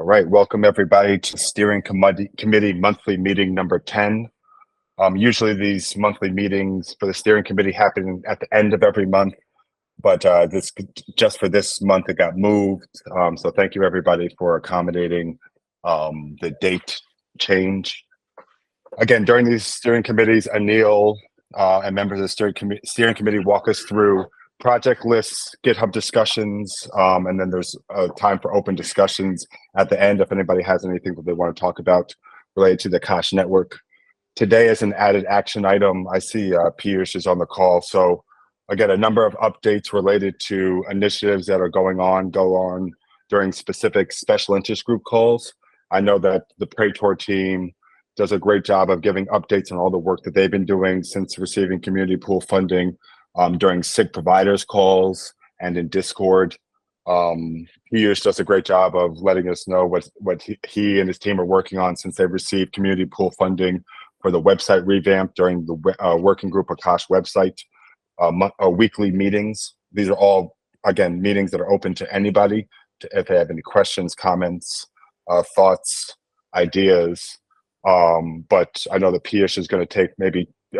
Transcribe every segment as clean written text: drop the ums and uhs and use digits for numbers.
All right, welcome everybody to Steering Committee Monthly Meeting number 10. Usually these monthly meetings for the Steering Committee happen at the end of every month, but just for this month it got moved. So thank you everybody for accommodating the date change. Again, during these steering committees, Anil and members of the steering committee walk us through project lists, GitHub discussions, and then there's time for open discussions at the end if anybody has anything that they want to talk about related to the Akash Network. Today, as an added action item, I see Piyush is on the call. So again, a number of updates related to initiatives that are go on during specific special interest group calls. I know that the Praetor team does a great job of giving updates on all the work that they've been doing since receiving community pool funding during SIG providers calls and in Discord. Piyush does a great job of letting us know what he and his team are working on since they've received community pool funding for the website revamp during the working group Akash website weekly meetings. These are all, again, meetings that are open to anybody if they have any questions, comments, thoughts, ideas. But I know that Piyush is going to take maybe 2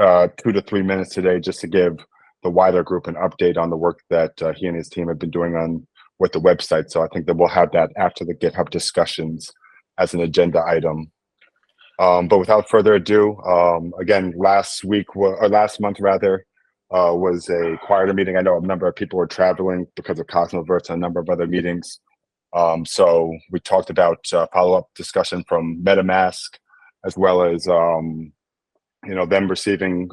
to 3 minutes today just to give the wider group an update on the work that he and his team have been doing with the website. So I think that we'll have that after the GitHub discussions as an agenda item. But without further ado, again, last month rather, was a quieter meeting. I know a number of people were traveling because of Cosmoverse and a number of other meetings. So we talked about follow-up discussion from MetaMask, as well as them receiving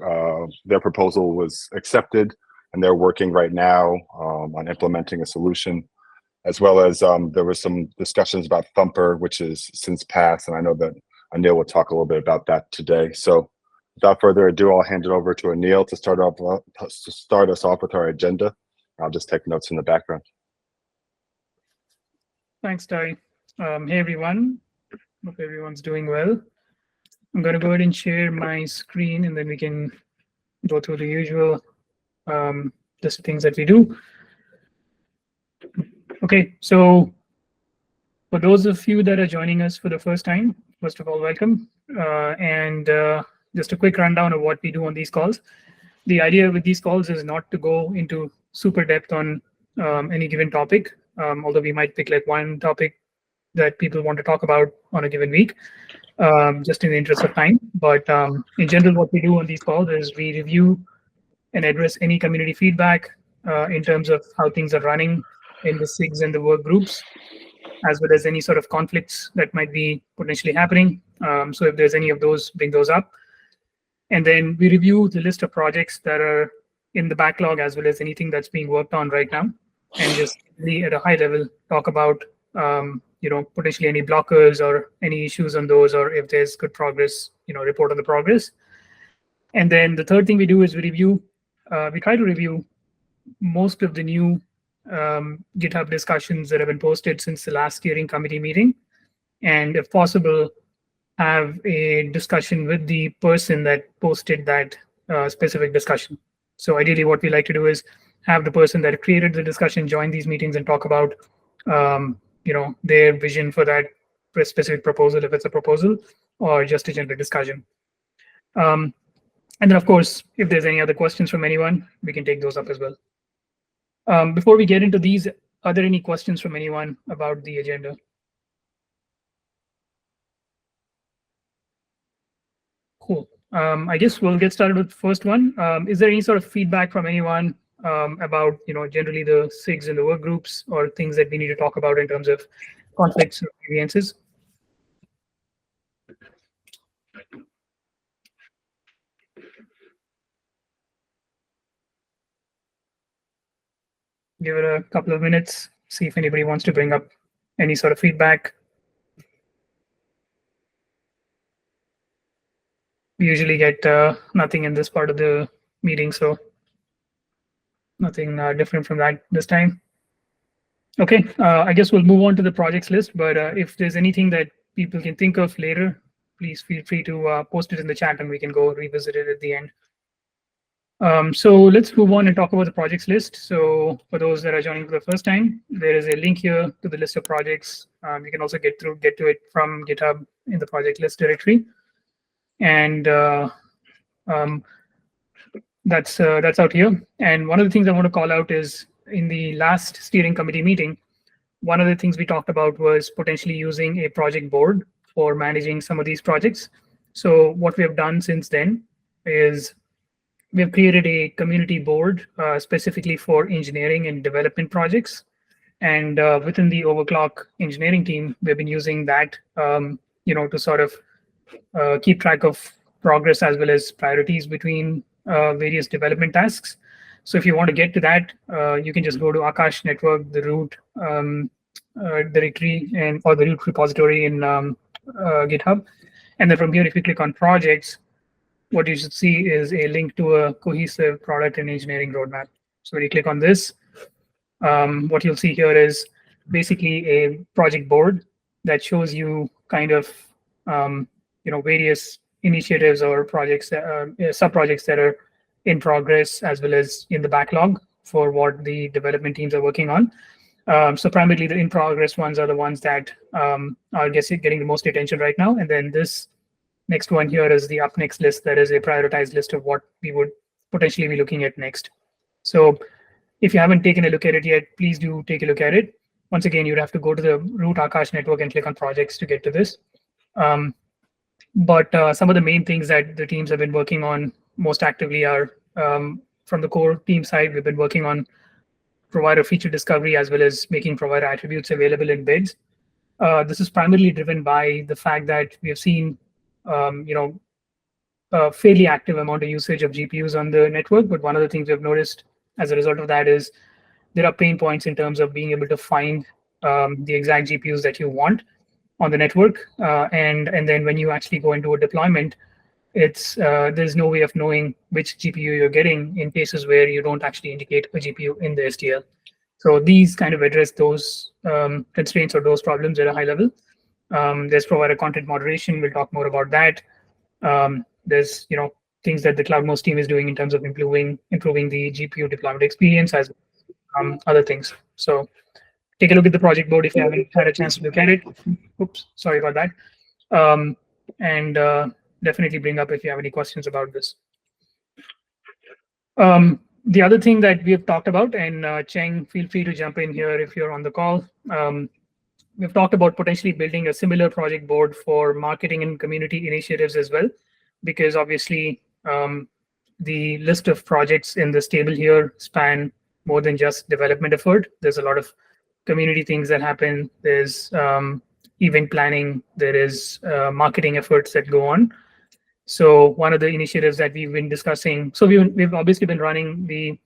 their proposal was accepted, and they're working right now on implementing a solution, as well as there was some discussions about Thumper, which is since passed, and I know that Anil will talk a little bit about that today. So without further ado, I'll hand it over to Anil to start us off with our agenda. I'll just take notes in the background. Thanks, Ty. Hey, everyone. Hope everyone's doing well. I'm going to go ahead and share my screen, and then we can go through the usual just things that we do. Okay, so for those of you that are joining us for the first time, first of all, welcome. And just a quick rundown of what we do on these calls. The idea with these calls is not to go into super depth on any given topic, although we might pick like one topic that people want to talk about on a given week, just in the interest of time. But in general, what we do on these calls is we review and address any community feedback in terms of how things are running in the SIGs and the work groups, as well as any sort of conflicts that might be potentially happening. So if there's any of those, bring those up. And then we review the list of projects that are in the backlog, as well as anything that's being worked on right now, and just really at a high level talk about potentially any blockers or any issues on those, or if there's good progress, report on the progress. And then the third thing we do is we try to review most of the new GitHub discussions that have been posted since the last steering committee meeting, and if possible, have a discussion with the person that posted that specific discussion. So ideally, what we like to do is have the person that created the discussion join these meetings and talk about their vision for that specific proposal, if it's a proposal, or just a general discussion. And then, of course, if there's any other questions from anyone, we can take those up as well. Before we get into these, are there any questions from anyone about the agenda? Cool. I guess we'll get started with the first one. Is there any sort of feedback from anyone about generally the SIGs and the work groups, or things that we need to talk about in terms of conflicts or grievances? Give it a couple of minutes, see if anybody wants to bring up any sort of feedback. We usually get nothing in this part of the meeting, so nothing different from that this time. Okay, I guess we'll move on to the projects list, but if there's anything that people can think of later, please feel free to post it in the chat and we can go revisit it at the end. So let's move on and talk about the projects list. So for those that are joining for the first time, there is a link here to the list of projects. You can also get to it from GitHub in the project list directory, and that's out here. And one of the things I want to call out is in the last steering committee meeting, one of the things we talked about was potentially using a project board for managing some of these projects. So what we have done since then is we have created a community board specifically for engineering and development projects. And within the Overclock engineering team, we've been using that, to sort of keep track of progress as well as priorities between various development tasks. So if you want to get to that, you can just go to Akash Network, the root directory and or the root repository in GitHub. And then from here, if you click on projects, what you should see is a link to a cohesive product and engineering roadmap. So when you click on this, what you'll see here is basically a project board that shows you kind of various initiatives or projects, sub-projects that are in progress as well as in the backlog for what the development teams are working on. So primarily the in progress ones are the ones that are getting the most attention right now. And then this next one here is the up next list. That is a prioritized list of what we would potentially be looking at next. So if you haven't taken a look at it yet, please do take a look at it. Once again, you'd have to go to the root Akash network and click on projects to get to this. But some of the main things that the teams have been working on most actively are from the core team side, we've been working on provider feature discovery as well as making provider attributes available in bids. This is primarily driven by the fact that we have seen a fairly active amount of usage of GPUs on the network. But one of the things we've noticed as a result of that is there are pain points in terms of being able to find the exact GPUs that you want on the network. And then when you actually go into a deployment, there's no way of knowing which GPU you're getting in cases where you don't actually indicate a GPU in the STL. So these kind of address those constraints or those problems at a high level. There's provider content moderation. We'll talk more about that. There's things that the CloudMost team is doing in terms of improving the GPU deployment experience as other things. So take a look at the project board if you haven't had a chance to look at it. Oops, sorry about that. And definitely bring up if you have any questions about this. The other thing that we have talked about, and Cheng, feel free to jump in here if you're on the call. We've talked about potentially building a similar project board for marketing and community initiatives as well, because obviously the list of projects in this table here span more than just development effort. There's a lot of community things that happen. There's event planning. There is marketing efforts that go on. So one of the initiatives that we've been discussing, so we've obviously been running the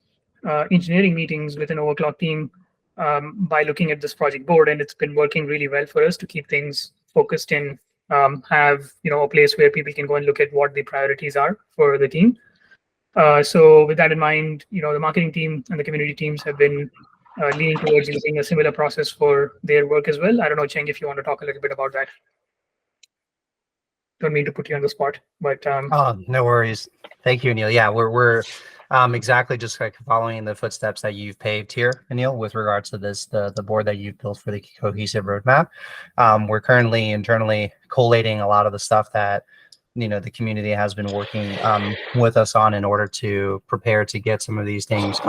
engineering meetings with an Overclock team by looking at this project board, and it's been working really well for us to keep things focused and have a place where people can go and look at what the priorities are for the team. So with that in mind, the marketing team and the community teams have been leaning towards using a similar process for their work as well. I don't know, Cheng, if you want to talk a little bit about that. Don't mean to put you on the spot, but oh, no worries. Thank you, Anil. Yeah, we're exactly just like following the footsteps that you've paved here, Anil, with regards to this the board that you've built for the cohesive roadmap. We're currently internally collating a lot of the stuff that the community has been working with us on in order to prepare to get some of these things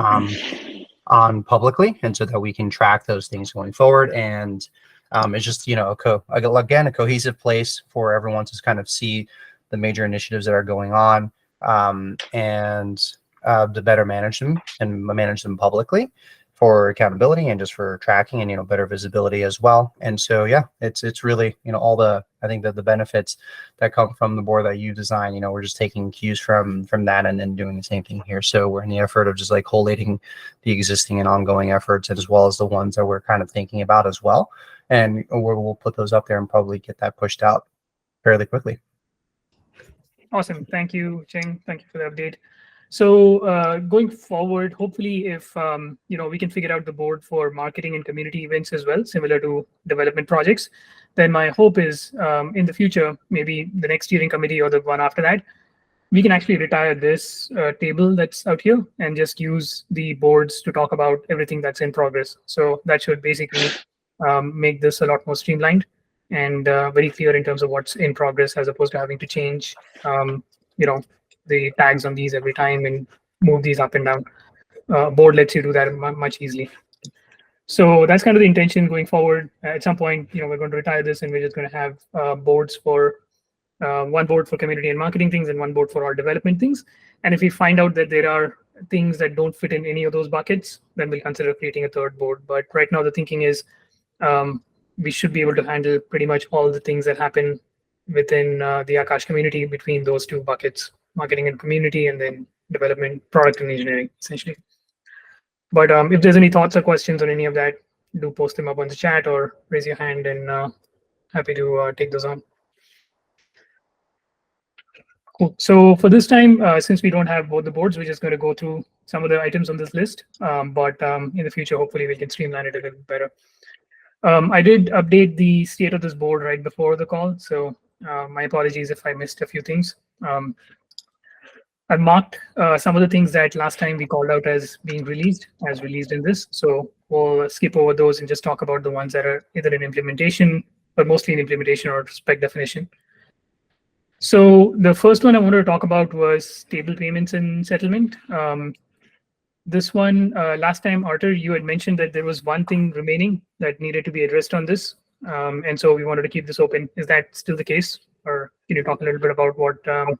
on publicly, and so that we can track those things going forward. And it's just again a cohesive place for everyone to kind of see the major initiatives that are going on, and to better manage them and manage them publicly for accountability and just for tracking and better visibility as well. And so yeah, it's really all the I think that the benefits that come from the board that you design, we're just taking cues from that and then doing the same thing here. So we're in the effort of just like collating the existing and ongoing efforts, as well as the ones that we're kind of thinking about as well. And we'll put those up there and probably get that pushed out fairly quickly. Awesome. Thank you, Cheng. Thank you for the update. So going forward, hopefully if we can figure out the board for marketing and community events as well, similar to development projects, then my hope is in the future, maybe the next steering committee or the one after that, we can actually retire this table that's out here and just use the boards to talk about everything that's in progress. So that should basically make this a lot more streamlined and very clear in terms of what's in progress, as opposed to having to change, you know, the tags on these every time and move these up and down. Board lets you do that much easily. So that's kind of the intention going forward. At some point, we're going to retire this, and we're just going to have boards for one board for community and marketing things and one board for our development things. And if we find out that there are things that don't fit in any of those buckets, then we'll consider creating a third board. But right now, the thinking is we should be able to handle pretty much all the things that happen within the Akash community between those two buckets, marketing and community, and then development, product, and engineering, essentially. But if there's any thoughts or questions on any of that, do post them up on the chat or raise your hand, and happy to take those on. Cool. So for this time, since we don't have both the boards, we're just going to go through some of the items on this list. But in the future, hopefully, we can streamline it a little better. I did update the state of this board right before the call, so my apologies if I missed a few things. I've marked some of the things that last time we called out as being released in this. So we'll skip over those and just talk about the ones that are either in implementation, but mostly in implementation or spec definition. So the first one I wanted to talk about was stable payments and settlement. This one, last time, Arthur, you had mentioned that there was one thing remaining that needed to be addressed on this. And so we wanted to keep this open. Is that still the case? Or can you talk a little bit about what that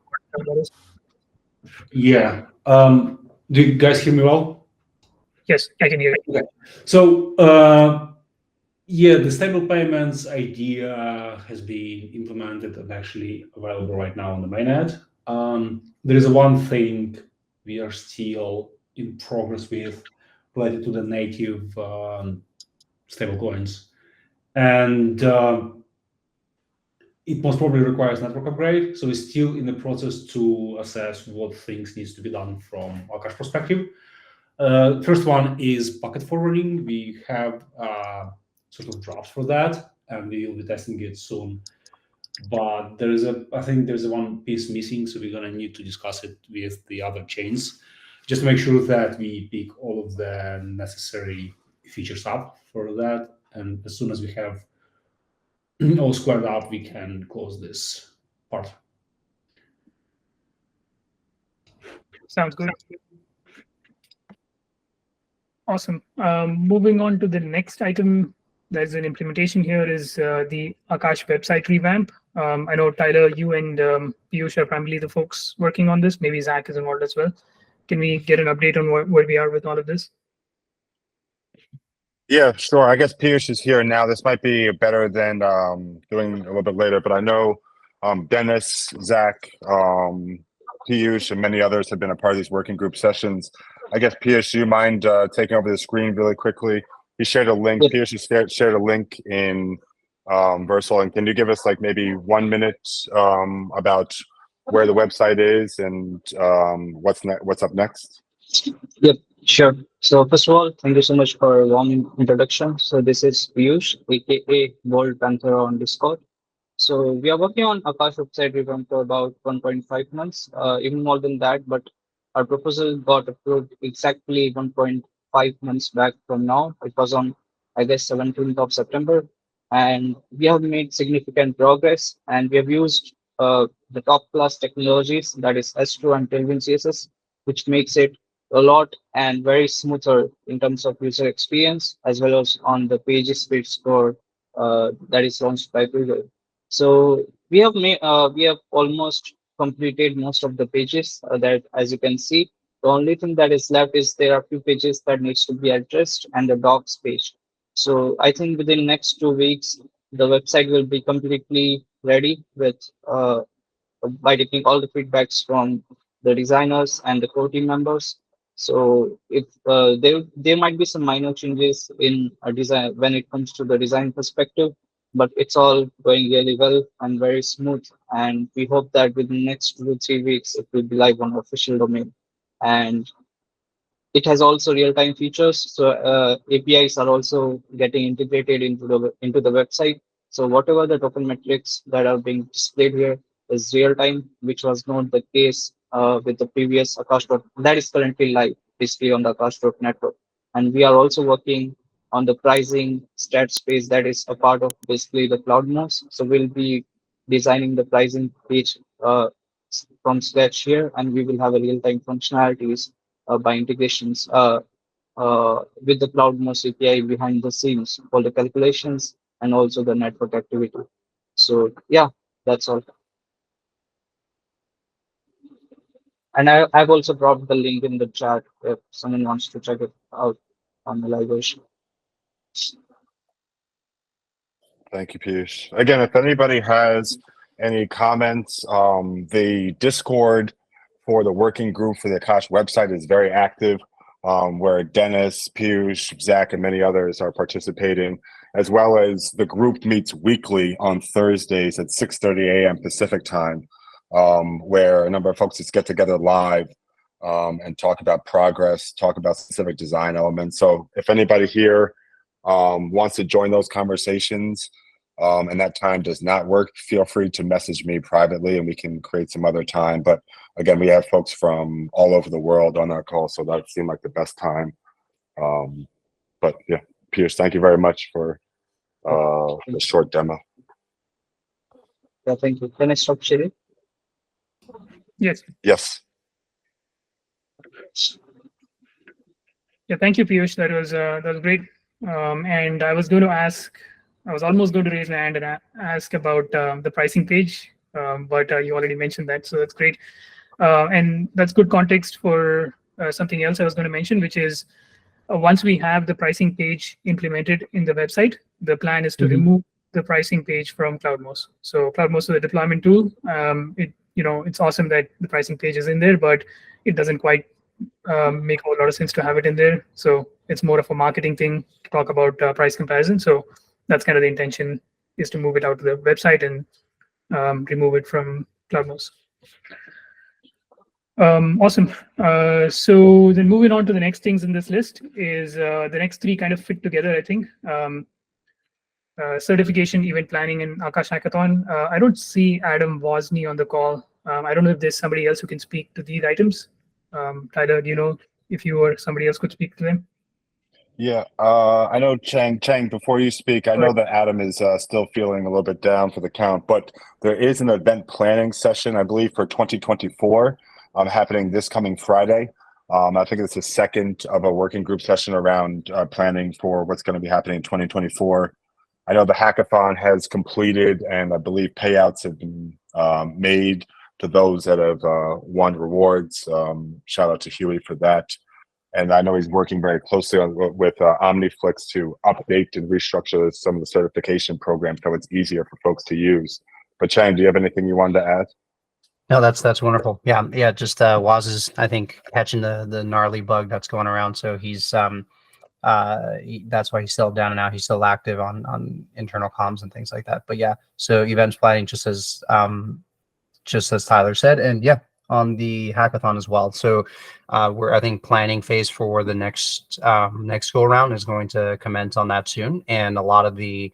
is? Yeah. Do you guys hear me well? Yes, I can hear you. Okay. So, yeah, the stable payments idea has been implemented and actually available right now on the mainnet. There is one thing we are still in progress with related to the native stable coins. And it most probably requires network upgrade. So we're still in the process to assess what things needs to be done from Akash perspective. First one is packet forwarding. We have sort of drafts for that, and we will be testing it soon. But I think there's one piece missing, so we're gonna need to discuss it with the other chains, just to make sure that we pick all of the necessary features up for that. And as soon as we have all squared up, we can close this part. Sounds good. Awesome. Moving on to the next item, there's an implementation here is the Akash website revamp. I know, Tyler, you and Piyush are primarily the folks working on this. Maybe Zach is involved as well. Can we get an update on where we are with all of this? Yeah, sure. I guess Piyush is here now. This might be better than doing a little bit later, but I know Dennis, Zach, Piyush, and many others have been a part of these working group sessions. I guess, Piyush, do you mind taking over the screen really quickly? He shared a link. Yep. Piyush has shared a link in Versal, and can you give us like maybe 1 minute about where the website is and what's up next? Yep, sure. So first of all, thank you so much for a warm introduction. So this is Piyush, aka Bold Panther on Discord. So we are working on Akash website revamp for about 1.5 months, even more than that, but our proposal got approved exactly 1.5 months back from now. It was on, I guess, 17th of September. And we have made significant progress, and we have used the top class technologies, that is S2 and Tailwind CSS, which makes it a lot and very smoother in terms of user experience, as well as on the pages speed score that is launched by Google. So we have almost completed most of the pages that, as you can see. The only thing that is left is there are a few pages that needs to be addressed and the docs page. So I think within next 2 weeks, the website will be completely ready with by taking all the feedbacks from the designers and the core team members. So if there might be some minor changes in a design when it comes to the design perspective, but it's all going really well and very smooth. And we hope that within the next 2 to 3 weeks, it will be live on official domain. And it has also real-time features. So APIs are also getting integrated into the website. So whatever the token metrics that are being displayed here is real-time, which was not the case with the previous Akash that is currently live, basically on the Akash Network. And we are also working on the pricing stat space that is a part of basically the CloudMOS. So we'll be designing the pricing page from scratch here, and we will have a real-time functionalities by integrations with the CloudMOS API behind the scenes for the calculations and also the network activity. So yeah, that's all. And I've also dropped the link in the chat if someone wants to check it out on the live version. Thank you, Piyush. Again, if anybody has any comments, the Discord for the working group for the Akash website is very active, where Dennis, Piyush, Zach, and many others are participating, as well as the group meets weekly on Thursdays at 6:30 a.m. Pacific time, where a number of folks just get together live and talk about progress, talk about specific design elements. So if anybody here wants to join those conversations and that time does not work, feel free to message me privately and we can create some other time. But again, we have folks from all over the world on our call, so that seemed like the best time. But yeah, Pierce, thank you very much for the short demo. Yeah, thank you. Can I stop sharing? Yes. Yes. Yeah, thank you, Piyush. That was great. And I was going to ask, I was almost going to raise my hand and ask about the pricing page, but you already mentioned that, so that's great. And that's good context for something else I was going to mention, which is once we have the pricing page implemented in the website, the plan is to remove the pricing page from CloudMOS. So CloudMOS is a deployment tool. It's awesome that the pricing page is in there, but it doesn't quite make a whole lot of sense to have it in there. So it's more of a marketing thing to talk about price comparison. So that's kind of the intention, is to move it out to the website and remove it from CloudMOS. Awesome. So then moving on to the next things in this list is the next three kind of fit together, I think. Certification, event planning, and Akash Hackathon. I don't see Adam Wozni on the call. I don't know if there's somebody else who can speak to these items. Tyler, do you know if you or somebody else could speak to them? Yeah, I know Chang, before you speak, I know that Adam is still feeling a little bit down for the count, but there is an event planning session, I believe, for 2024 happening this coming Friday. I think it's the second of a working group session around planning for what's going to be happening in 2024. I know the hackathon has completed, and I believe payouts have been made to those that have won rewards. Shout out to Huey for that. And I know he's working very closely with OmniFlix to update and restructure some of the certification programs so it's easier for folks to use. But Chang, do you have anything you wanted to add? No, that's wonderful. Yeah. Just Waz is, I think, catching the gnarly bug that's going around. So he's that's why he's still down and out. He's still active on internal comms and things like that. But yeah, so events planning, just as Tyler said, and yeah, on the hackathon as well. So we're, I think, planning phase for the next go around is going to commence on that soon, and a lot of the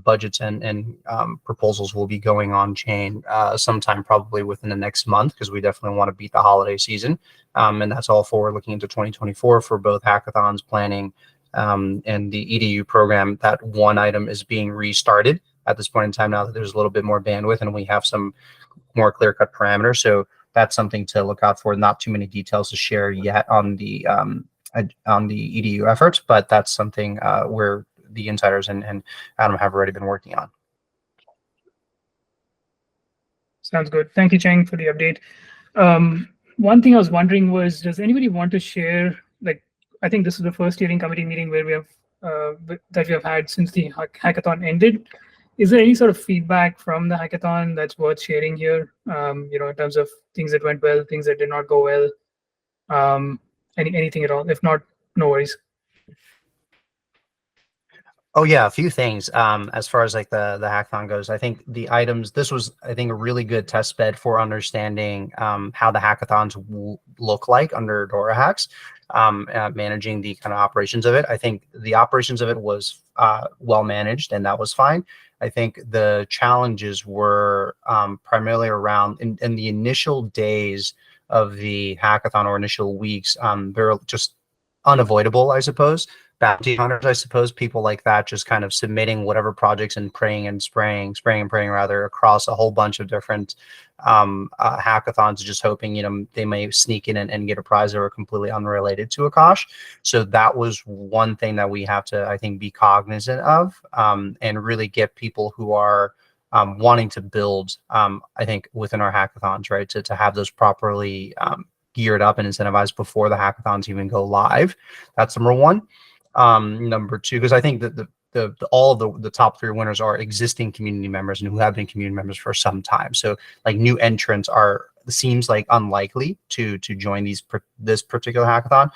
budgets and proposals will be going on chain sometime probably within the next month, because we definitely want to beat the holiday season, and that's all forward looking into 2024 for both hackathons, planning, and the EDU program. That one item is being restarted at this point in time now that there's a little bit more bandwidth and we have some more clear-cut parameters. So that's something to look out for. Not too many details to share yet on the EDU efforts, but that's something where the insiders and Adam have already been working on. Sounds good. Thank you, Chang, for the update. One thing I was wondering was, does anybody want to share, like, I think this is the first steering committee meeting where we have that we have had since the hackathon ended. Is there any sort of feedback from the hackathon that's worth sharing here? In terms of things that went well, things that did not go well, anything at all? If not, no worries. Oh yeah, a few things. As far as like the hackathon goes, I think the items, this was, I think, a really good test bed for understanding how the hackathons look like under Dora Hacks, managing the kind of operations of it. I think the operations of it was well managed, and that was fine. I think the challenges were primarily around in the initial days the hackathon or initial weeks, they're just unavoidable, I suppose. Bounty hunters, I suppose, people like that, just kind of submitting whatever projects and spraying and praying rather across a whole bunch of different hackathons, just hoping, they may sneak in and get a prize that were completely unrelated to Akash. So that was one thing that we have to, I think, be cognizant of, and really get people who are wanting to build, I think, within our hackathons, right, to have those properly geared up and incentivized before the hackathons even go live. That's number one. Number two, because I think that all of the top 3 winners are existing community members and who have been community members for some time. So like new entrants seems like unlikely to join this particular hackathon.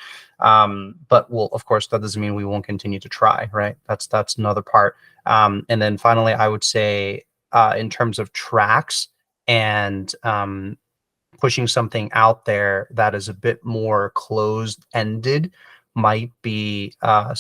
But of course, that doesn't mean we won't continue to try, right? That's another part. And then finally, I would say in terms of tracks and pushing something out there that is a bit more closed-ended might be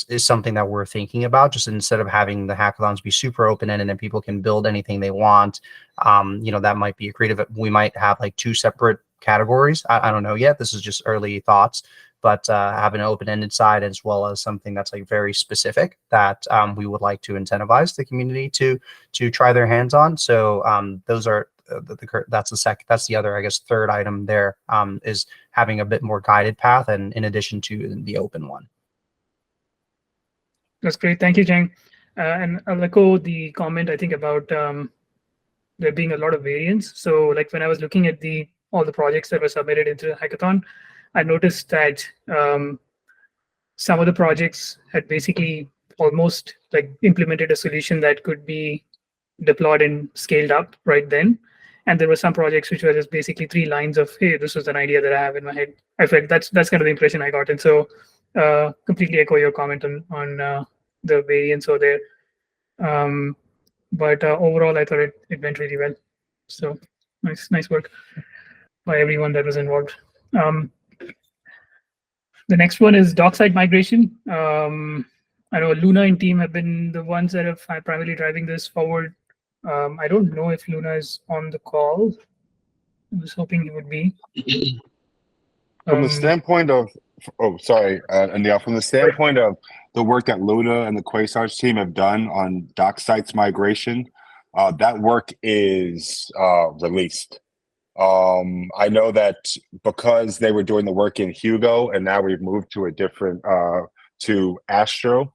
is something that we're thinking about. Just instead of having the hackathons be super open-ended and people can build anything they want, that might be a creative. We might have like 2 separate categories. I don't know yet. This is just early thoughts, but have an open-ended side as well as something that's like very specific that we would like to incentivize the community to try their hands on. So those are that's the other, I guess, third item there, is having a bit more guided path, and in addition to the open one. That's great. Thank you, Jang. And I'll echo the comment, I think, about there being a lot of variance. So like when I was looking at all the projects that were submitted into the hackathon, I noticed that some of the projects had basically almost like implemented a solution that could be deployed and scaled up right then. And there were some projects which were just basically 3 lines of, hey, this was an idea that I have in my head. I felt that's kind of the impression I got. And so completely echo your comment on the variance over there. But overall, I thought it went really well. So nice work by everyone that was involved. The next one is dockside migration. I know Luna and team have been the ones that have primarily driving this forward. I don't know if Luna is on the call. I was hoping he would be. From the standpoint of, Anil, from the standpoint of the work that Luna and the Quasar's team have done on doc sites migration, that work is released. I know that because they were doing the work in Hugo and now we've moved to a different, to Astro,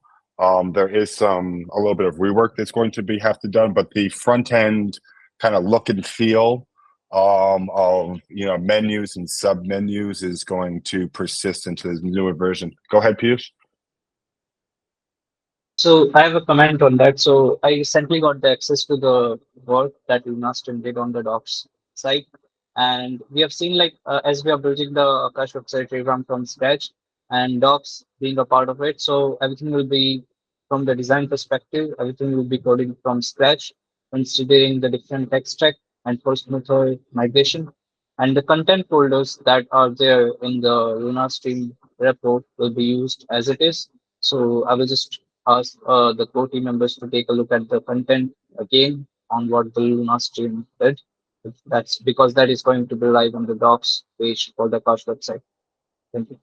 there is a little bit of rework that's going to have to done, but the front end kind of look and feel of menus and sub menus is going to persist into the newer version. Go ahead, Piyush. So I have a comment on that. So I recently got the access to the work that Lunastream did on the docs site. And we have seen as we are building the Akash website revamp from scratch and docs being a part of it. So everything will be from the design perspective, everything will be coding from scratch, considering the different tech stack and first method migration. And the content folders that are there in the Lunastream repo will be used as it is. So I will just ask the core team members to take a look at the content again on what the Lunastream did. That's because that is going to be live on the docs page for the Akash website. Thank you.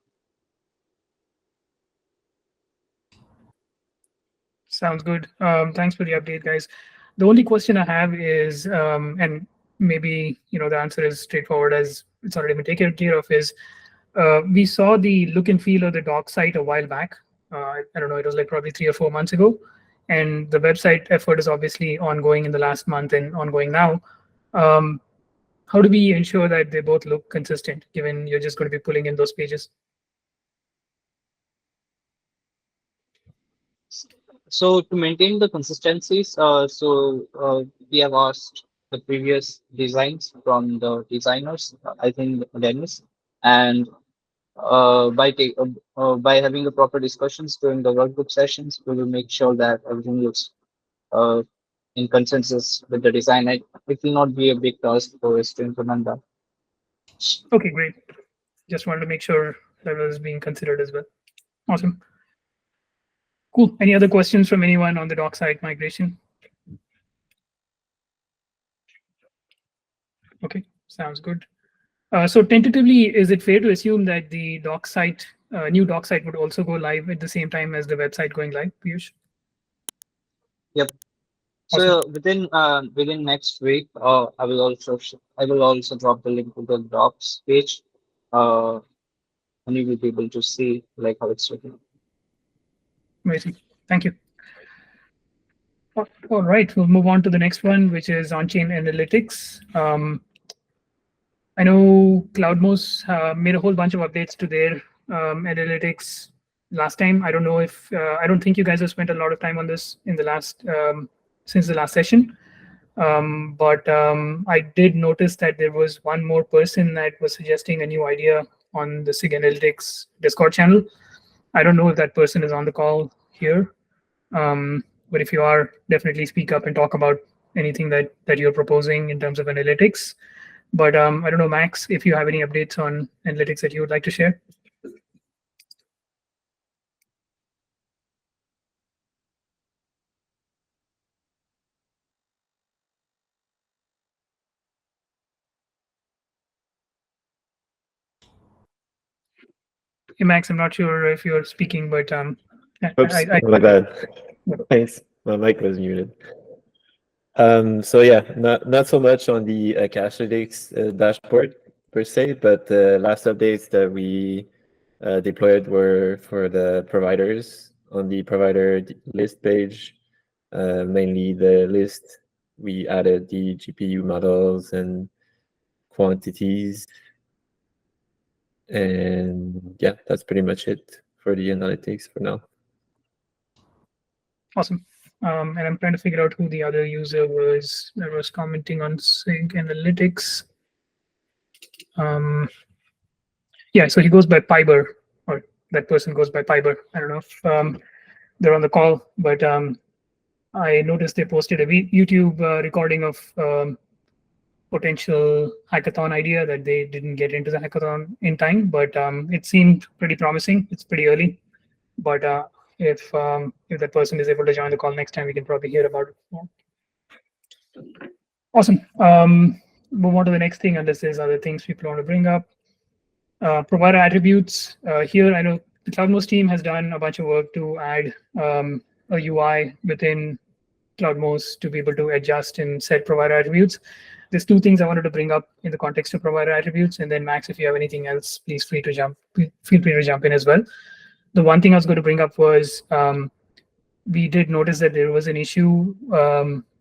Sounds good. Thanks for the update, guys. The only question I have is, and maybe the answer is straightforward as it's already been taken care of, is we saw the look and feel of the doc site a while back. I don't know, it was like probably 3 or 4 months ago. And the website effort is obviously ongoing in the last month and ongoing now. How do we ensure that they both look consistent, given you're just going to be pulling in those pages? So to maintain the consistencies, we have asked the previous designs from the designers, I think Dennis, and by having the proper discussions during the workgroup sessions, we will make sure that everything looks in consensus with the design. It will not be a big task for us to implement that. Okay, great. Just wanted to make sure that was being considered as well. Awesome. Cool. Any other questions from anyone on the doc site migration? Okay, sounds good. So tentatively, is it fair to assume that the doc site, new doc site would also go live at the same time as the website going live, Piyush? Yep. Awesome. So within next week, I will also drop the link to the docs page, and you will be able to see like how it's looking. Amazing. Thank you. All right, we'll move on to the next one, which is on-chain analytics. I know CloudMos made a whole bunch of updates to their analytics last time. I don't know if I don't think you guys have spent a lot of time on this in the last since the last session. But I did notice that there was one more person that was suggesting a new idea on the SIG Analytics Discord channel. I don't know if that person is on the call here, but if you are, definitely speak up and talk about anything that you're proposing in terms of analytics. But I don't know, Max, if you have any updates on analytics that you would like to share. Hey, Max, I'm not sure if you're speaking, but Oops, my bad. Thanks. My mic was muted. So yeah, not so much on the Akash Network dashboard per se, but the last updates that we deployed were for the providers on the provider list page, mainly the list. We added the GPU models and quantities. And yeah, that's pretty much it for the analytics for now. Awesome. And I'm trying to figure out who the other user was that was commenting on SIG Analytics. Yeah, so he goes by Piber, or that person goes by Piber. I don't know if they're on the call, but I noticed they posted a YouTube recording of potential hackathon idea that they didn't get into the hackathon in time, but it seemed pretty promising. It's pretty early, but if that person is able to join the call next time, we can probably hear about it more. Awesome. Move on to the next thing, unless there's other things people want to bring up. Provider attributes. Here, I know the CloudMos team has done a bunch of work to add a UI within CloudMos to be able to adjust and set provider attributes. There's two things I wanted to bring up in the context of provider attributes, and then Max, if you have anything else, please feel free to jump in as well. The one thing I was going to bring up was we did notice that there was an issue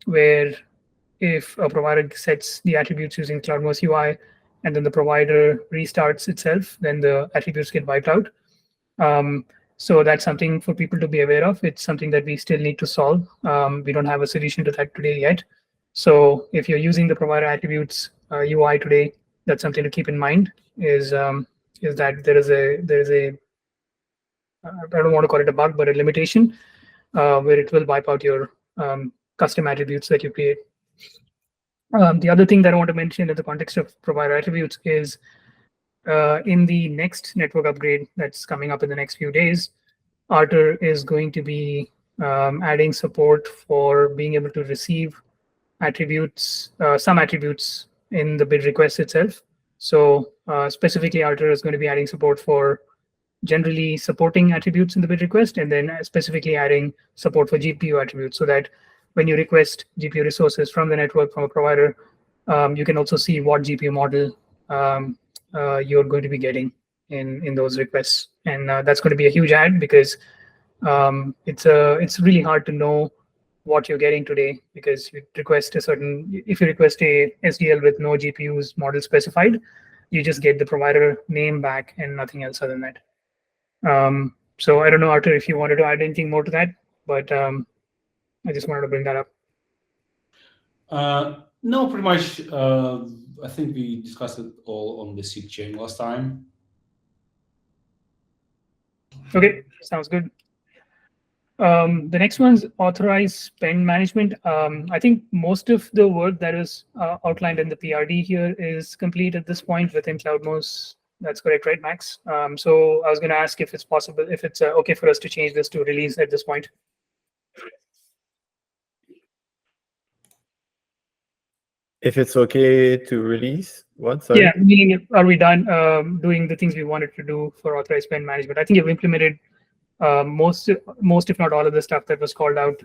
where if a provider sets the attributes using CloudMos UI and then the provider restarts itself, then the attributes get wiped out. So that's something for people to be aware of. It's something that we still need to solve. We don't have a solution to that today yet. So if you're using the provider attributes UI today, that's something to keep in mind. Is that there is a I don't want to call it a bug, but a limitation where it will wipe out your custom attributes that you create. The other thing that I want to mention in the context of provider attributes is in the next network upgrade that's coming up in the next few days, Artur is going to be adding support for being able to receive attributes, some attributes in the bid request itself. So specifically, Artur is going to be adding support for generally supporting attributes in the bid request, and then specifically adding support for GPU attributes, so that when you request GPU resources from the network from a provider, you can also see what GPU model you're going to be getting in those requests. And that's going to be a huge add, because it's really hard to know what you're getting today, because you request if you request a SDL with no GPUs model specified, you just get the provider name back and nothing else other than that. So I don't know, Artur, if you wanted to add anything more to that, but I just wanted to bring that up. No, pretty much. I think we discussed it all on the SIG chain last time. Okay, sounds good. The next one's authorized spend management. I think most of the work that is outlined in the PRD here is complete at this point within CloudMos. That's correct, right, Max? So I was going to ask if it's possible, if it's okay for us to change this to release at this point. If it's okay to release, What? Sorry. Yeah, meaning are we done doing the things we wanted to do for authorized spend management? I think you've implemented most, if not all of the stuff that was called out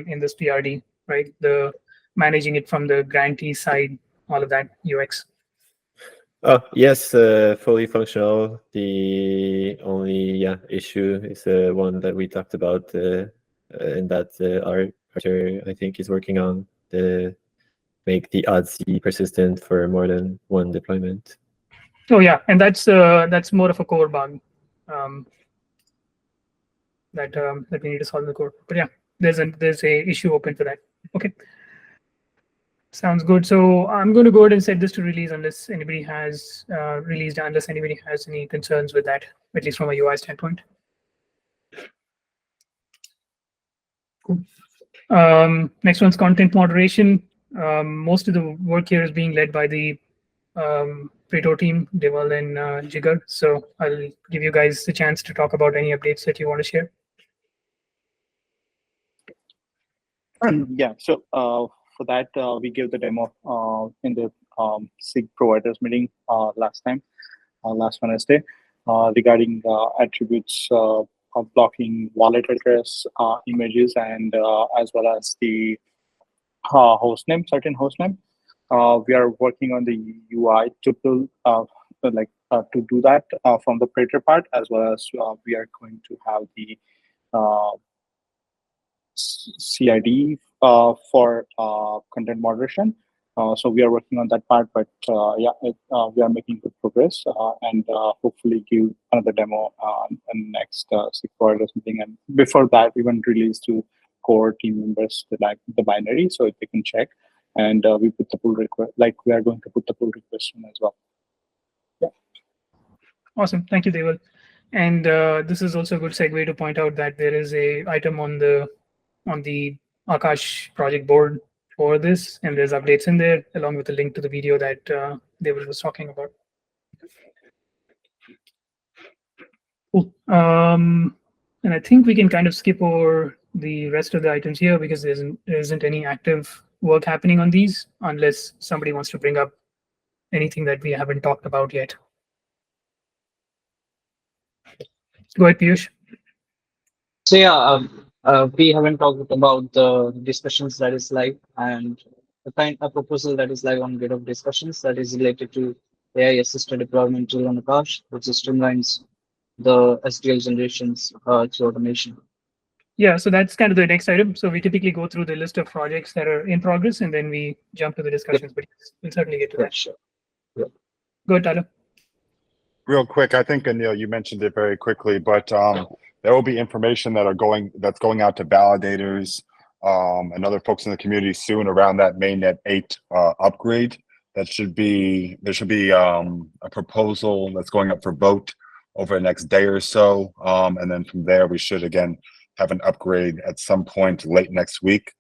in this PRD, right? The managing it from the grantee side, all of that UX. Oh, yes, fully functional. The only issue is one that we talked about, and that Arthur, I think, is working on, the make the ODC persistent for more than one deployment. Oh yeah, and that's more of a core bug that we need to solve in the core. But yeah, there's a issue open for that. Okay. Sounds good. So I'm going to go ahead and set this to release unless anybody has unless anybody has any concerns with that, at least from a UI standpoint. Cool. Next one's content moderation. Most of the work here is being led by the Preto team, Deval and Jigar. So I'll give you guys the chance to talk about any updates that you want to share. Yeah, so for that, we gave the demo in the SIG providers meeting last Wednesday regarding attributes of blocking wallet address, images, and as well as the certain host name. We are working on the UI to build, to do that from the Predator part, as well as we are going to have the CID for content moderation. So we are working on that part, but we are making good progress and hopefully give another demo in next SIG providers meeting. And before that, we want to release to core team members the binary so they can check. And we put the pull request, we are going to put the pull request in as well. Yeah. Awesome, thank you, Deval. And this is also a good segue to point out that there is a item on the Akash project board for this, and there's updates in there along with a link to the video that Deval was talking about. Cool. And I think we can kind of skip over the rest of the items here because there isn't any active work happening on these unless somebody wants to bring up anything that we haven't talked about yet. Go ahead, Piyush. So yeah, we haven't talked about the discussions that is live and a proposal that is live on GitHub discussions that is related to AI assisted deployment tool on Akash, which streamlines the SDL generations through automation. Yeah, so that's kind of the next item. So we typically go through the list of projects that are in progress and then we jump to the discussions, but we'll certainly get to that. Sure. Yeah. Go ahead, Tyler. Real quick, I think, Anil, you mentioned it very quickly, but there will be information that's going out to validators and other folks in the community soon around that mainnet 8 upgrade. There should be a proposal that's going up for vote over the next day or so, and then from there we should again have an upgrade at some point late next week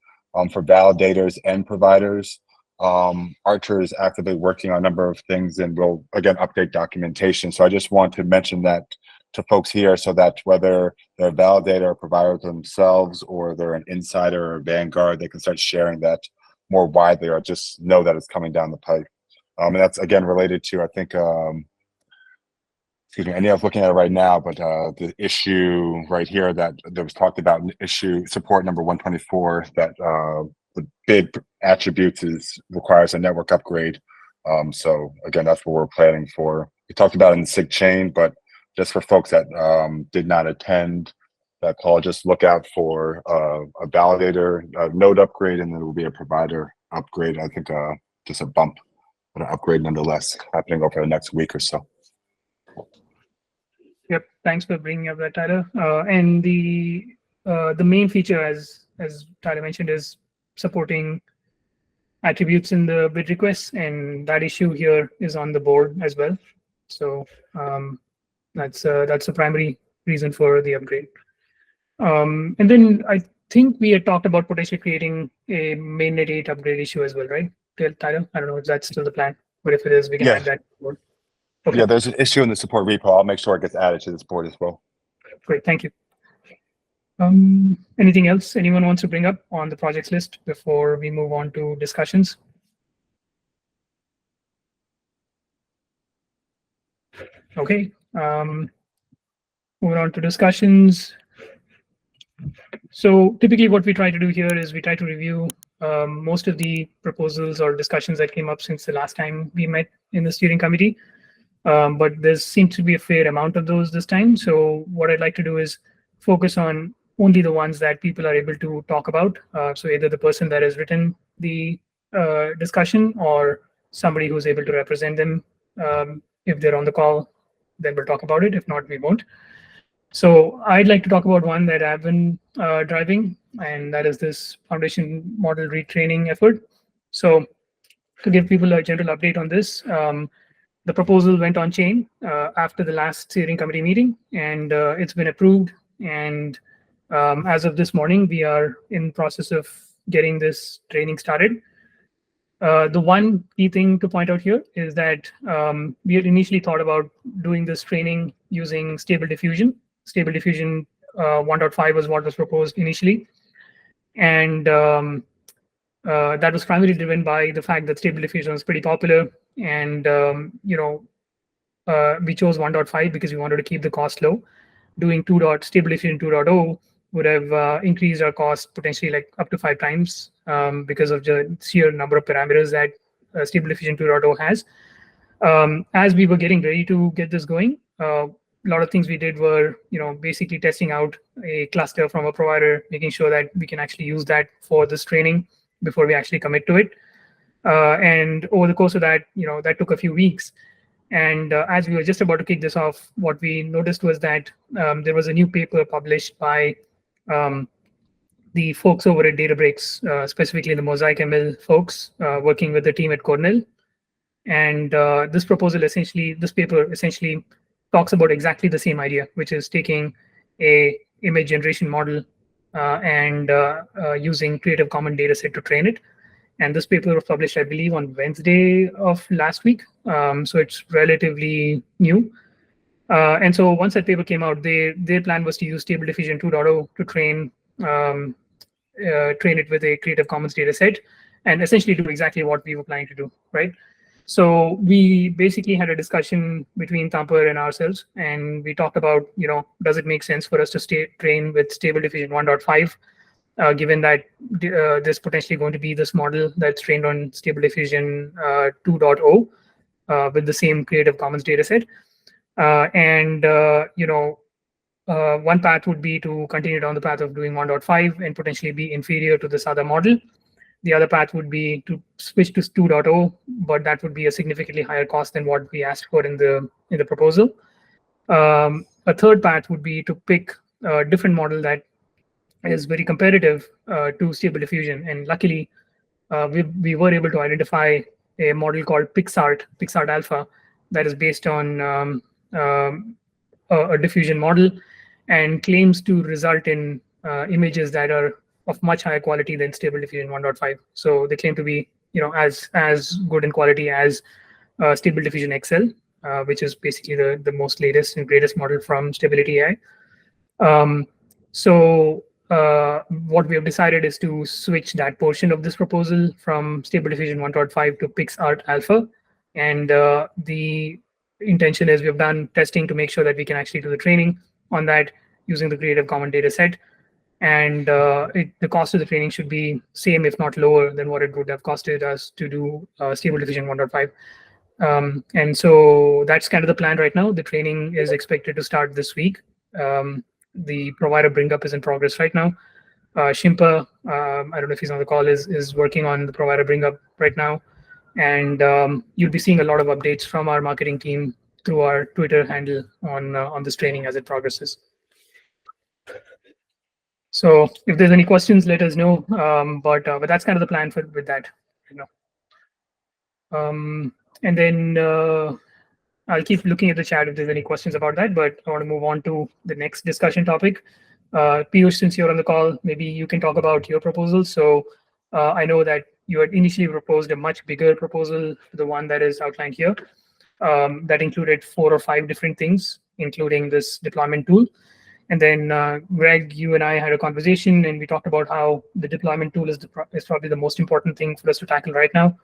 for validators and providers. Archer is actively working on a number of things and will again update documentation. So I just want to mention that to folks here so that whether they're a validator or provider themselves or they're an insider or vanguard, they can start sharing that more widely or just know that it's coming down the pipe. And that's again related to, I think, excuse me, I know I was looking at it right now, but the issue right here that was talked about in issue support number 124 that the bid attributes requires a network upgrade. So again, that's what we're planning for. We talked about it in the SIG chain, but just for folks that did not attend that call, just look out for a validator, a node upgrade, and then there will be a provider upgrade. I think just a bump, but an upgrade nonetheless happening over the next week or so. Yep, thanks for bringing up that, Tyler. And the main feature, as Tyler mentioned, is supporting attributes in the bid requests, and that issue here is on the board as well. So that's the primary reason for the upgrade. And then I think we had talked about potentially creating a mainnet 8 upgrade issue as well, right, Tyler? I don't know if that's still the plan, but if it is, we can add that board. Okay. Yeah, there's an issue in the support repo. I'll make sure it gets added to this board as well. Great, thank you. Anything else anyone wants to bring up on the projects list before we move on to discussions? Okay. Moving on to discussions. So typically what we try to do here is we try to review most of the proposals or discussions that came up since the last time we met in the steering committee. But there seems to be a fair amount of those this time. So what I'd like to do is focus on only the ones that people are able to talk about. So either the person that has written the discussion or somebody who's able to represent them. If they're on the call, then we'll talk about it. If not, we won't. So I'd like to talk about one that I've been driving, and that is this foundation model retraining effort. So to give people a general update on this, the proposal went on chain after the last steering committee meeting, and it's been approved. And as of this morning, we are in process of getting this training started. The one key thing to point out here is that we had initially thought about doing this training using Stable Diffusion. Stable Diffusion 1.5 was what was proposed initially. And that was primarily driven by the fact that Stable Diffusion was pretty popular. And, we chose 1.5 because we wanted to keep the cost low. Doing Stable Diffusion 2.0 would have increased our cost potentially like up to 5 times because of the sheer number of parameters that Stable Diffusion 2.0 has. As we were getting ready to get this going, a lot of things we did were, basically testing out a cluster from a provider, making sure that we can actually use that for this training before we actually commit to it. And over the course of that, that took a few weeks. And as we were just about to kick this off, what we noticed was that there was a new paper published by the folks over at Databricks, specifically the Mosaic ML folks working with the team at Cornell. And this paper essentially talks about exactly the same idea, which is taking a image generation model and using Creative Commons dataset to train it. And this paper was published, I believe, on Wednesday of last week. So it's relatively new. And so once that paper came out, their plan was to use Stable Diffusion 2.0 to train it with a Creative Commons dataset and essentially do exactly what we were planning to do, right? So we basically had a discussion between Tampur and ourselves, and we talked about, does it make sense for us to train with Stable Diffusion 1.5, given that there's potentially going to be this model that's trained on Stable Diffusion 2.0 with the same Creative Commons dataset. One path would be to continue down the path of doing 1.5 and potentially be inferior to this other model. The other path would be to switch to 2.0, but that would be a significantly higher cost than what we asked for in the proposal. A third path would be to pick a different model that is very competitive to Stable Diffusion. And luckily, we were able to identify a model called PixArt Alpha, that is based on a diffusion model and claims to result in images that are of much higher quality than Stable Diffusion 1.5. So they claim to be, as good in quality as Stable Diffusion XL, which is basically the most latest and greatest model from Stability AI. What we have decided is to switch that portion of this proposal from Stable Diffusion 1.5 to PixArt Alpha. And the intention is we've done testing to make sure that we can actually do the training on that using the Creative Commons data set. And the cost of the training should be same, if not lower, than what it would have costed us to do Stable Diffusion 1.5. And so that's kind of the plan right now. The training is expected to start this week. The provider bring up is in progress right now. Shimpa, I don't know if he's on the call, is working on the provider bring up right now. And you'll be seeing a lot of updates from our marketing team through our Twitter handle on this training as it progresses. So if there's any questions, let us know. But that's kind of the plan with that. And then I'll keep looking at the chat if there's any questions about that. But I want to move on to the next discussion topic. Piyush, since you're on the call, maybe you can talk about your proposal. So I know that you had initially proposed a much bigger proposal, the one that is outlined here, that included 4 or 5 different things, including this deployment tool. And then Greg, you and I had a conversation, and we talked about how the deployment tool is probably the most important thing for us to tackle right now.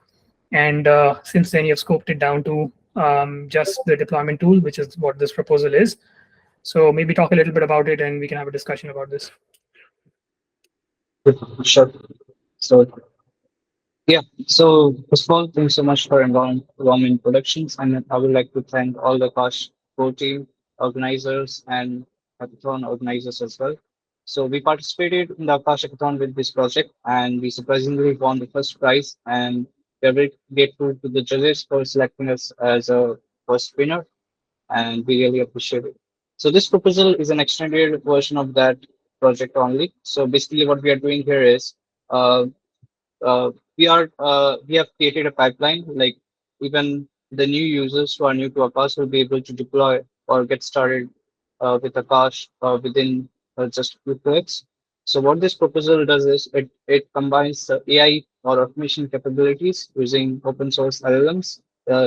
And since then, you've scoped it down to just the deployment tool, which is what this proposal is. So maybe talk a little bit about it and we can have a discussion about this. Sure. So yeah, so first of all, thanks so much for warm introductions, and I would like to thank all the Akash core team organizers and hackathon organizers as well. So we participated in the Akash hackathon with this project, and we surprisingly won the first prize. And we are very grateful to the judges for selecting us as a first winner, and we really appreciate it. So this proposal is an extended version of that project only. So basically, what we are doing here is uh, we have created a pipeline, like even the new users who are new to Akash will be able to deploy or get started with Akash within just a few clicks. So what this proposal does is it combines AI or automation capabilities using open source LLMs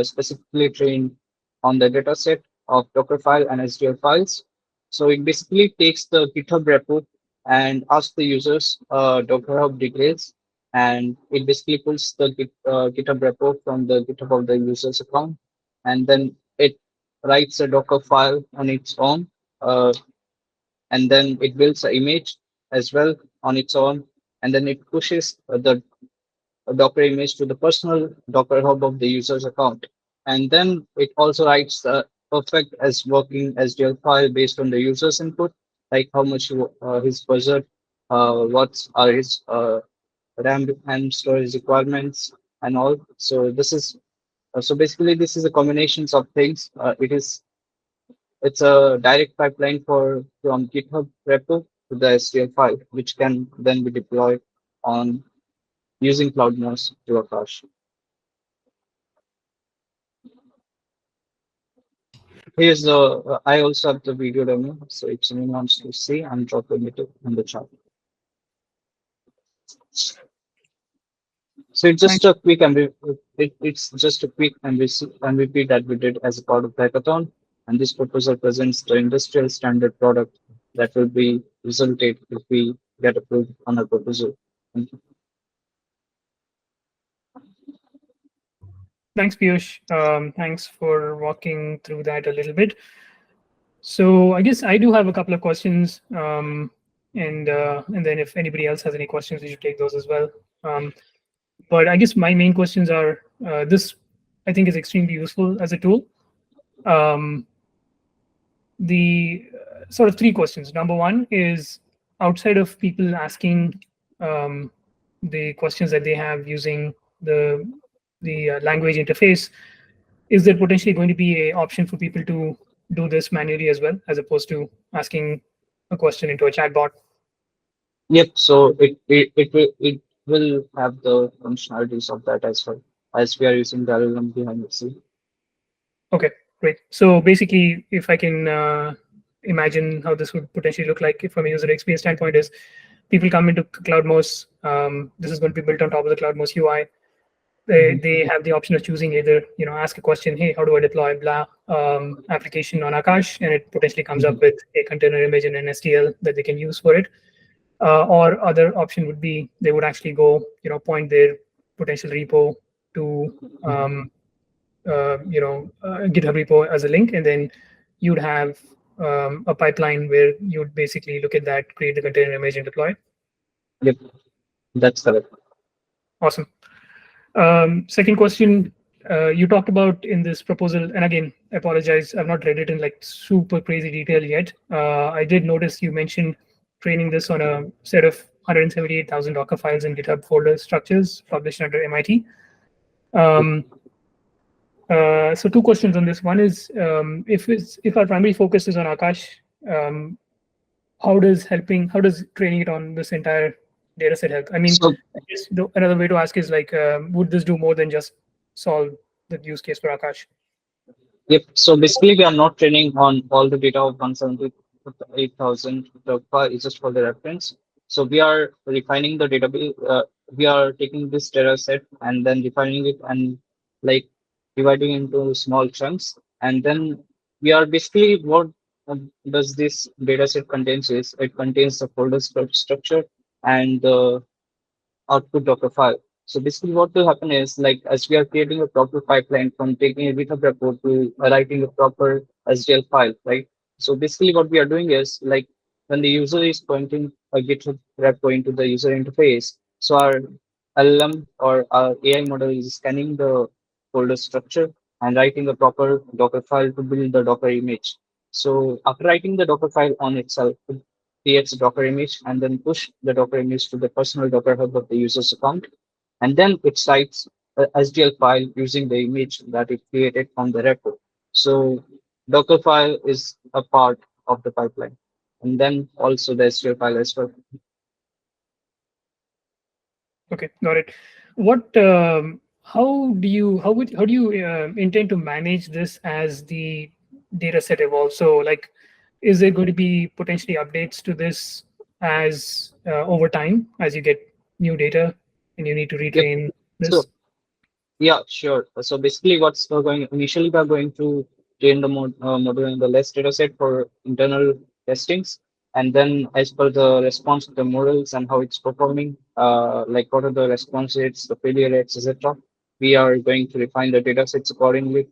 specifically trained on the dataset of Docker file and SDL files. So it basically takes the GitHub repo and asks the users Docker Hub details, and it basically pulls the GitHub repo from the GitHub of the user's account, and then it writes a Docker file on its own, uh, and then it builds an image as well on its own, and then it pushes the Docker image to the personal Docker hub of the user's account, and then it also writes the perfect as working SDL file based on the user's input, like how much his budget, what's are his RAM and storage requirements and all. So this is so basically this is a combinations of things. It's a direct pipeline for from GitHub repo to the STL file, which can then be deployed on using CloudNose to Akash. Here's the I also have the video demo, so if someone wants to see, I'm dropping it in the chat. So it's just a quick it's just a quick MVP that we did as a part of the hackathon, and this proposal presents the industrial standard product that will be resulted if we get approved on our proposal. Thank you. Thanks, Piyush. Thanks for walking through that a little bit. So I guess I do have a couple of questions, and then if anybody else has any questions, we should take those as well. But I guess my main questions are this. I think is extremely useful as a tool. The sort of three questions. Number one is outside of people asking the questions that they have using the language interface, is there potentially going to be an option for people to do this manually as well, as opposed to asking a question into a chatbot? Yep. So it will have the functionalities of that as well, as we are using the LLM behind the scene. Okay, great. So basically, if I can imagine how this would potentially look like from a user experience standpoint, is people come into CloudMOS. This is going to be built on top of the CloudMOS UI. They have the option of choosing either, ask a question, hey, how do I deploy blah application on Akash, and it potentially comes up with a container image and an STL that they can use for it. Or other option would be they would actually go, point their potential repo to GitHub repo as a link, and then you'd have a pipeline where you'd basically look at that, create the container image, and deploy. Yep, that's correct. Awesome. Second question, you talked about in this proposal, and again, I apologize, I've not read it in like super crazy detail yet. I did notice you mentioned training this on a set of 178,000 Docker files and GitHub folder structures published under MIT. So two questions on this. One is, if our primary focus is on Akash, how does training it on this entire data set help? I mean, So, another way to ask is like, would this do more than just solve the use case for Akash? yep. So basically, we are not training on all the data of 178,000 Docker. It's just for the reference. So we are refining the database. We are taking this data set and then refining it and like dividing into small chunks. And then we are basically what does this data set contains is it contains the folder structure and the output Docker file. So basically what will happen is like as we are creating a proper pipeline from taking a GitHub report to writing a proper SDL file, right? So basically what we are doing is like when the user is pointing a GitHub repo into the user interface, so our LLM or our AI model is scanning the folder structure and writing a proper Docker file to build the Docker image. So after writing the Docker file on itself, it creates a Docker image and then push the Docker image to the personal Docker hub of the user's account. And then it cites a SDL file using the image that it created from the repo. So Docker file is a part of the pipeline. And then also the SDL file as well. Okay, got it. What? How do you intend to manage this as the data set evolves? So, like, is there going to be potentially updates to this as over time as you get new data and you need to retrain this? So yeah, sure. So basically what's going initially we're going to train the model in the less data set for internal testings. And then as per the response of the models and how it's performing, like what are the response rates, the failure rates, etc. We are going to refine the data sets accordingly.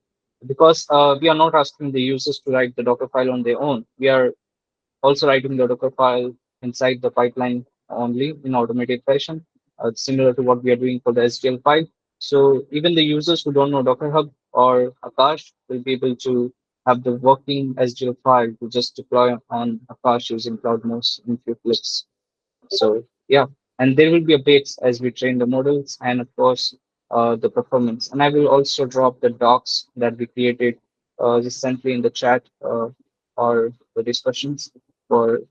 Because we are not asking the users to write the Docker file on their own. We are also writing the Docker file inside the pipeline only in automated fashion, similar to what we are doing for the SDL file. So even the users who don't know Docker Hub or Akash will be able to have the working SDL file to just deploy on Akash using CloudMos in few clicks. So yeah, and there will be updates as we train the models and of course the performance. And I will also drop the docs that we created recently in the chat or the discussions for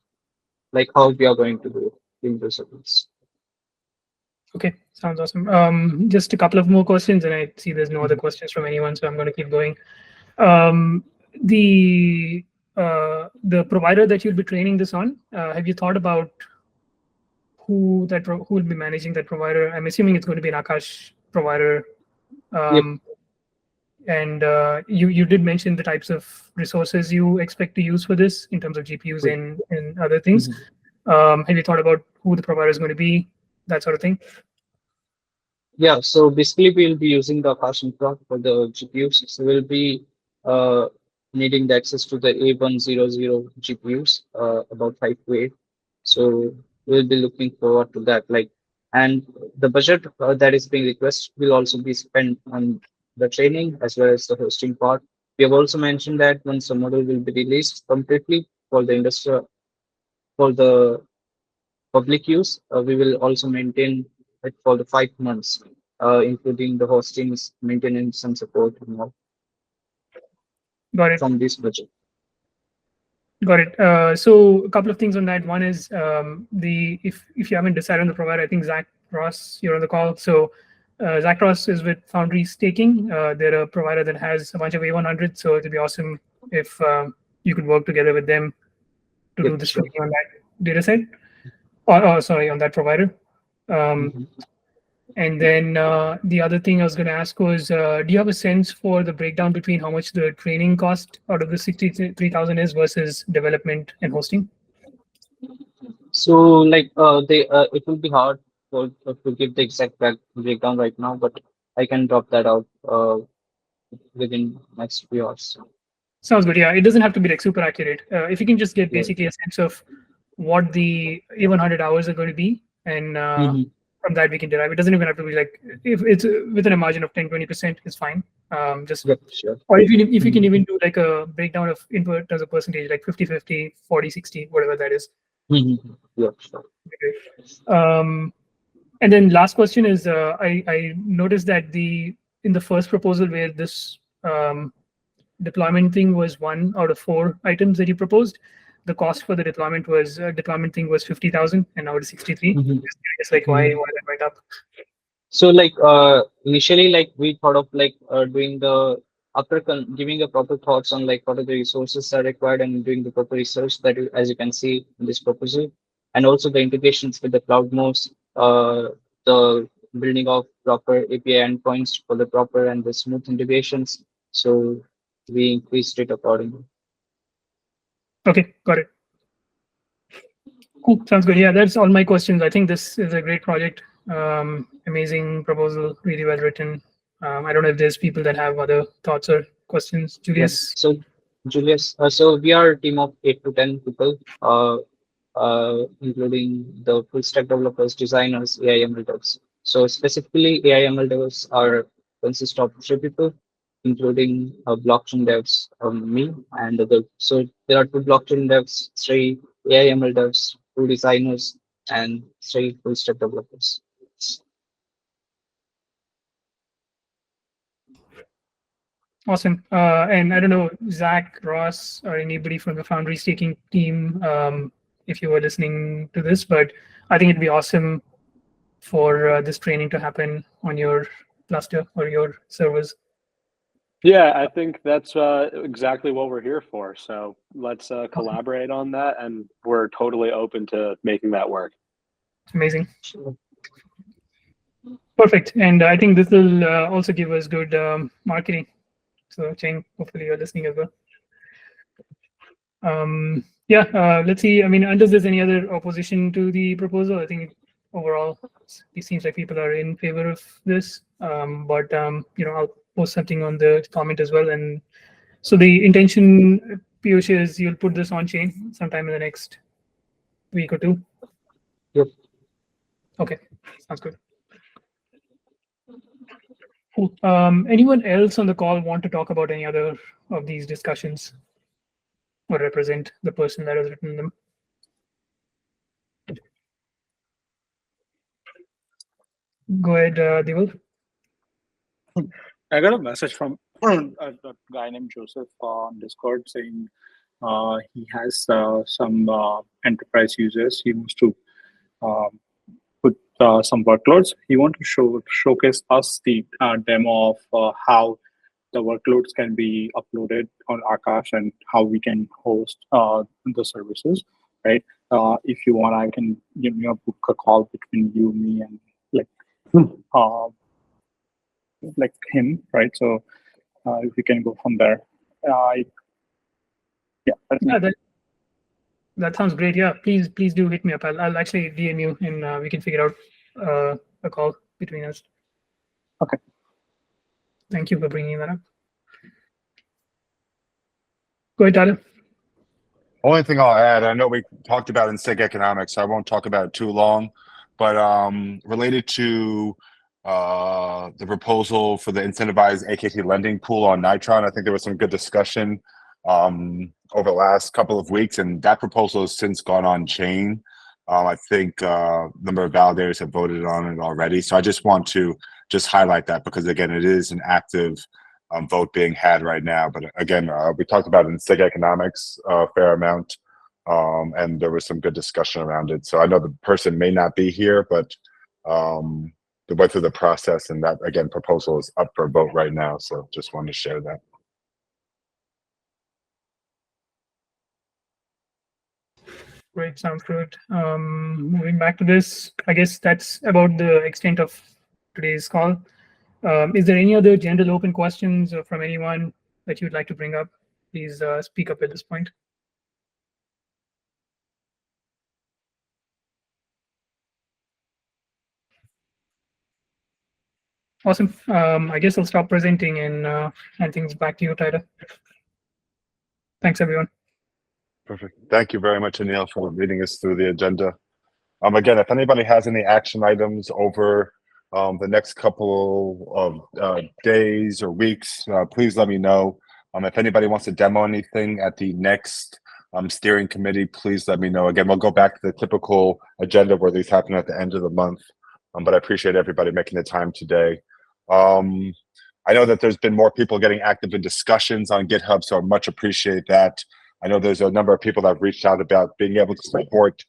like how we are going to do in the circles. Okay, sounds awesome. Just a couple of more questions, and I see there's no other questions from anyone, so I'm going to keep going. The provider that you'll be training this on, have you thought about who will be managing that provider? I'm assuming it's going to be an Akash provider. And you did mention the types of resources you expect to use for this in terms of GPUs and other things. Have you thought about who the provider is going to be, that sort of thing? Yeah, so basically we'll be using the Akash infra for the GPUs. So we'll be needing the access to the A100 GPUs, about 5 to 8. So we'll be looking forward to that. And the budget that is being requested will also be spent on the training as well as the hosting part. We have also mentioned that once the model will be released completely for the industry, for the public use, we will also maintain it for the 5 months, including the hostings, maintenance, and support Got it. from this budget. Got it. So a couple of things on that. One is if you haven't decided on the provider, I think Zach Ross, you're on the call. So Zach Ross is with Foundry Staking. They're a provider that has a bunch of A100. So it'd be awesome if you could work together with them to do the staking on that data set. Sorry, on that provider. And then the other thing I was going to ask was, do you have a sense for the breakdown between how much the training cost out of the 63,000 is versus development and hosting? So it will be hard to give the exact breakdown right now, but I can drop that out within next few hours. Sounds good. Yeah, it doesn't have to be like super accurate. If you can just get basically a sense of what the A100 hours are going to be, and from that we can derive. It doesn't even have to be like, if it's within a margin of 10-20%, it's fine. Sure. Or if you can even do like a breakdown of input as a percentage, like 50-50, 40-60, whatever that is. Yeah, sure. And then last question is, I noticed that in the first proposal where this deployment thing was 1 out of 4 items that you proposed, the cost for the deployment thing was 50,000, and now it's 63. It's like why that went up? So initially we thought of doing the giving a proper thoughts on what are the resources that are required and doing the proper research that as you can see in this proposal, and also the integrations with the CloudMos, the building of proper API endpoints for the proper and the smooth integrations. So we increased it accordingly. Okay, got it. Cool, sounds good. Yeah, that's all my questions. I think this is a great project. Amazing proposal, really well written. I don't know if there's people that have other thoughts or questions. Julius? So, Julius, so we are a team of 8 to 10 people, including the full stack developers, designers, AI/ML devs. So specifically, AI/ML devs are consist of 3 people, including blockchain devs, me, and other. So there are 2 blockchain devs, 3 AI/ML devs, 2 designers, and 3 full stack developers. Awesome. And I don't know, Zach, Ross, or anybody from the Foundry staking team, if you were listening to this, but I think it'd be awesome for this training to happen on your cluster or your servers. Yeah, I think that's exactly what we're here for. So let's collaborate on that, and we're totally open to making that work. It's amazing. Perfect. And I think this will also give us good marketing. So Cheng, hopefully you're listening as well. Yeah, let's see. I mean, unless there's any other opposition to the proposal, I think overall it seems like people are in favor of this. But I'll post something on the comment as well. And so the intention, Piyush, is you'll put this on chain sometime in the next week or 2. Yep. Okay, sounds good. Cool. Anyone else on the call want to talk about any other of these discussions or represent the person that has written them? Go ahead, Deval. I got a message from a guy named Joseph on Discord saying he has some enterprise users. He wants to put some workloads. He wants to showcase us the demo of how the workloads can be uploaded on Akash and how we can host the services, right? If you want, I can book a call between you, me, and like him, right? So if we can go from there. That sounds great. Yeah, please do hit me up. I'll actually DM you and we can figure out a call between us. Okay. Thank you for bringing that up. Go ahead, Tyler. Only thing I'll add, I know we talked about in SIG economics, so I won't talk about it too long, but related to the proposal for the incentivized AKT lending pool on Nitron, I think there was some good discussion over the last couple of weeks, and that proposal has since gone on chain. I think a number of validators have voted on it already. So I just want to highlight that because, again, it is an active vote being had right now. But again, we talked about it in SIG economics a fair amount, and there was some good discussion around it. So I know the person may not be here, but they went through the process, and that, again, proposal is up for vote right now. So just wanted to share that. Great, sounds good. Moving back to this, I guess that's about the extent of today's call. Is there any other general open questions from anyone that you'd like to bring up? Please speak up at this point. Awesome. I guess I'll stop presenting and hand things back to you, Tyler. Thanks, everyone. Perfect. Thank you very much, Anil, for leading us through the agenda. Again, if anybody has any action items over the next couple of days or weeks, please let me know. If anybody wants to demo anything at the next steering committee, please let me know. Again, we'll go back to the typical agenda where these happen at the end of the month. But I appreciate everybody making the time today. I know that there's been more people getting active in discussions on GitHub, so I much appreciate that. I know there's a number of people that have reached out about being able to support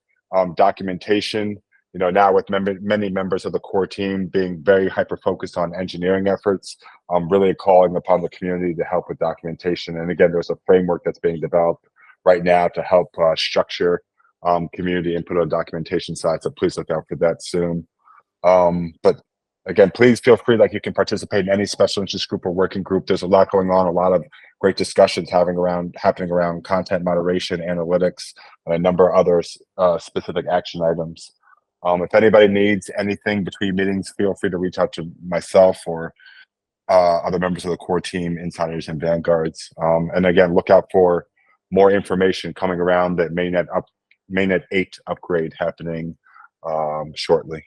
documentation. Now with many members of the core team being very hyper-focused on engineering efforts, really calling upon the community to help with documentation. And again, there's a framework that's being developed right now to help structure community input on documentation side. So please look out for that soon. But again, please feel free, you can participate in any special interest group or working group. There's a lot going on, a lot of great discussions happening around content moderation, analytics, and a number of other specific action items. If anybody needs anything between meetings, feel free to reach out to myself or other members of the core team, insiders and vanguards. And again, look out for more information coming around that mainnet 8 upgrade happening shortly.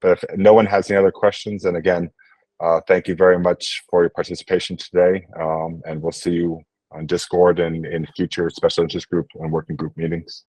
But if no one has any other questions, then again, thank you very much for your participation today. And we'll see you on Discord and in future special interest group and working group meetings.